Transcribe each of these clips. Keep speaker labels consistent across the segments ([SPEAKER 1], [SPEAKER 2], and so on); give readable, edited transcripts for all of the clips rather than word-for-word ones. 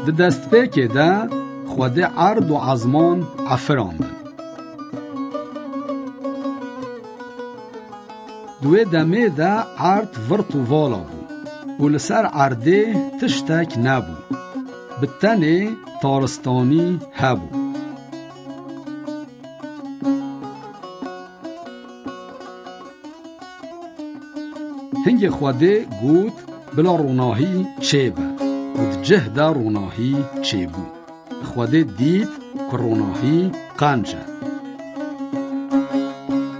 [SPEAKER 1] ده دست پیکه ده خود عرض و عزمان عفراندن. دوی دمه ده عرض ورط و والا بو و لسر عرده تشتک نبو. بتنه تارستانی هبو. هنگ خوده گود بلا روناهی چه با و ده ده روناهی چه بو. خوده دید که روناهی قنجه.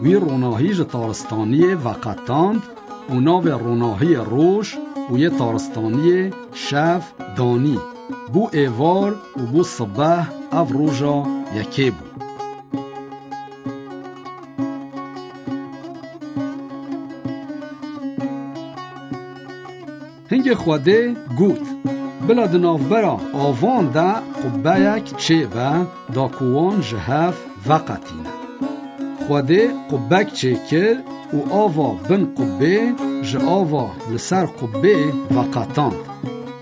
[SPEAKER 1] وی روناهی جه تارستانی وقتاند و ناو روناهی روش و یه تارستانی شف دانی. بو ایوار و بو صبح او روژا یکی بو. هنگ خوده گوت بلا دنافبرا آوان ده قبه یک چه و دا کوان جهف وقتینه. خوده قبه چه کر و آوا بن قبه جه آوا لسر قبه وقتاند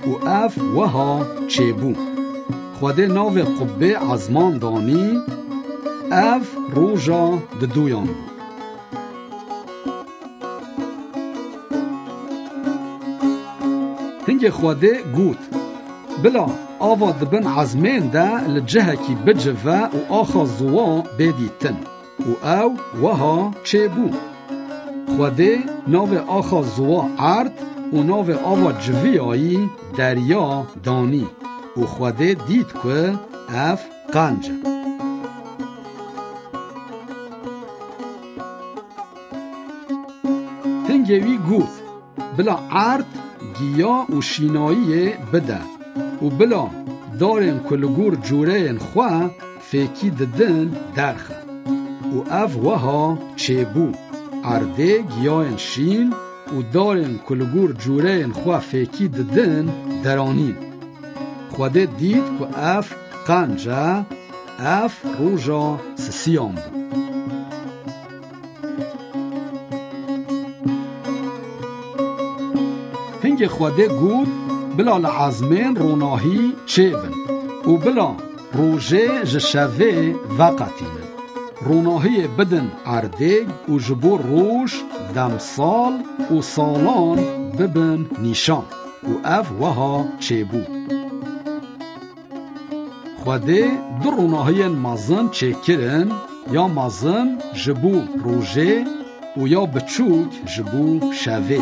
[SPEAKER 1] و اف وها چه بو. خوده ناو قبه عزمان دانی اف روژا دویان بو. هنگ خوده گوت بلا آوا دبن عزمین ده لجهه کی بجوه و آخا زوا بدیتن و او وها چه بو. خوده ناو آخا زوا عرد و ناو آوا جویایی دریا دانی و خوده دید که اف قنجه. هنگوی گوت بلا عرد گیا و شینایی بده و بلا دارن کلگور جوره خواه فیکی ددن درخه و اف وها چه بو. عرده گیاین شین و دارن کلگور جوره خواه فیکی ددن درانین. خوده دید که اف قنجه اف روژا سسیان بو. هنگ خوده گود بلا لعزمین روناهی چه بن و بلا روژه جشوه وقتینه. روناهی بدن عرده و جبور روش دمسال و سالان ببن نیشان و اف وها چه بو. خوده در روناهی مازن چه کرن یا مازن جبو روژه و یا بچوک جبو شوه.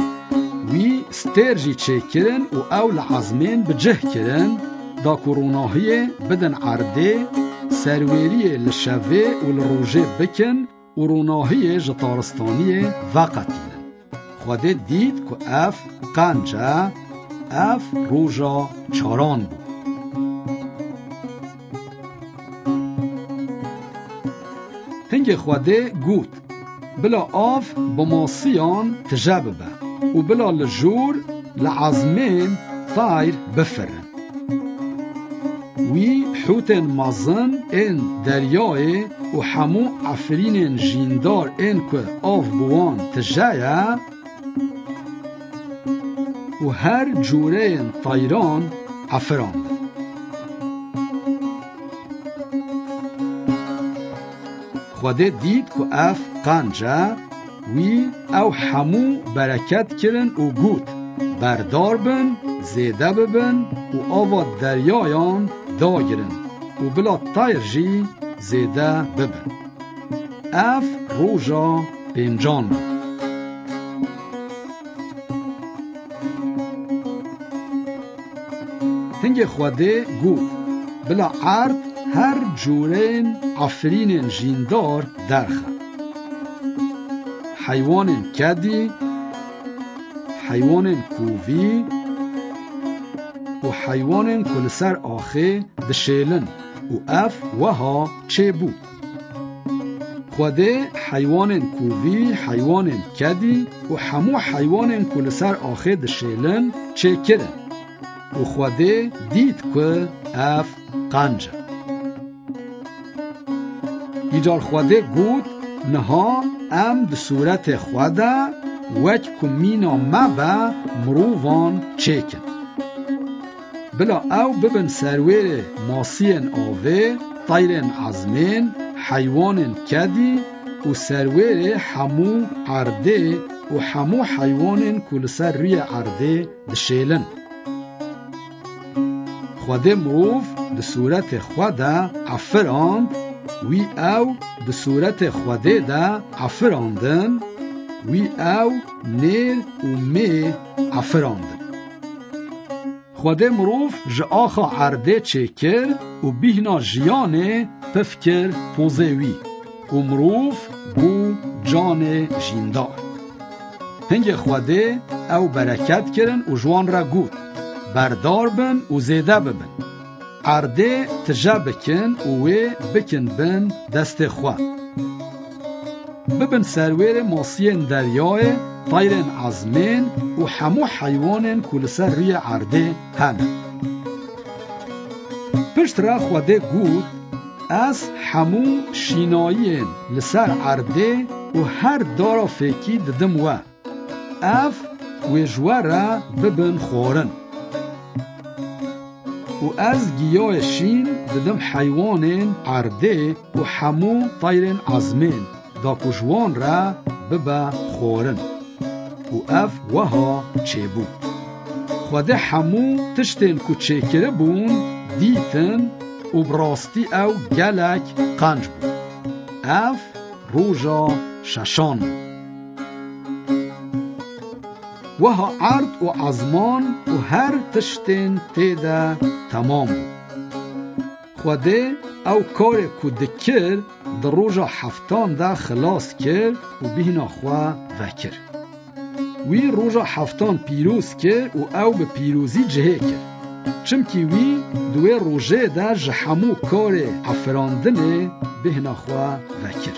[SPEAKER 1] وی سترجی چه کرن و او لعزمین بجه کرن دا کروناهی بدن عرده سرویری لشوه و لروژه بکن و روناهی جتارستانی وقتینن. خوده دید که اف قنجه اف روژا چاران بود. هنگ خوده گود بلا آف بماسیان تجاب به و بلا لجور لعزمین طایر بفرن. وی حوتن مازن این دریای و همو عفرین جیندار این که آف بوان تجایه و هر جوره طایران عفراند. خوده دید که اف قنجه وی او همو برکت کرن و گود بردار بن زیده ببن و آوا دریایان داگرن و بلا تایر جی زیده ببن. اف روژا پنجان بود. هنگ خوده گود بلا عرد هر جورین عفرین جیندار درخه. حیوان کدی، حیوان کووی و حیوان کلسر آخه دشیلن و اف وها چه بود. خوده حیوان کووی، حیوان کدی و همو حیوان کلسر آخه دشیلن چه کرن و خوده دید که اف قنجه. ایجار خوده گود نها ام به صورت خوده وک کمینا مبا مرووان چکن. بلا او ببن سرویر ماسین آوه، طیرن عزمین، حیوان کدی و سرویر حمو عرده و حمو حیوان کل سر روی عرده دشیلن. خود مروف ده صورت خود عفراند وی او ده صورت خود ده عفراندن وی او نیل و می عفراندن. خود مروف جه آخا عرده چکر و بیهنا جیانه پفکر پوزه وی و مروف بو جان جیندار. هنگ خوده او برکت کرن و جوان را گود بردار بن و زیده ببن. عرده تجا بکن و بکن بن دست خواه. ببن سرویر ماسین دریای طیرن عزمین و حمو حیوانن کل سر روی عرده همه. پشت را خوده گود از حمو شینایین لسر عرده و هر دارا فکی ددم و اف و جوارا ببن خورن. و از گیاه شین ددم حیوانین عرده و حمو طیرن عزمین دا کجوان را ببا خورن و اف وها چه بود. خود حمو تشتین که چه کرده بون دیتن و براستی او گلک قنج بود. اف روژا ششان وها عرض و عزمان و هر تشتین تیده تمام بود. خوده او کار که دکر در روژا هفتان ده خلاص کرد و بهنا خواه وکر. وی روژا هفتان پیروز کرد و او به پیروزی جهه کرد. چمکی وی دوی روژه ده جهمو کار عفراندنه بهنا خواه وکر.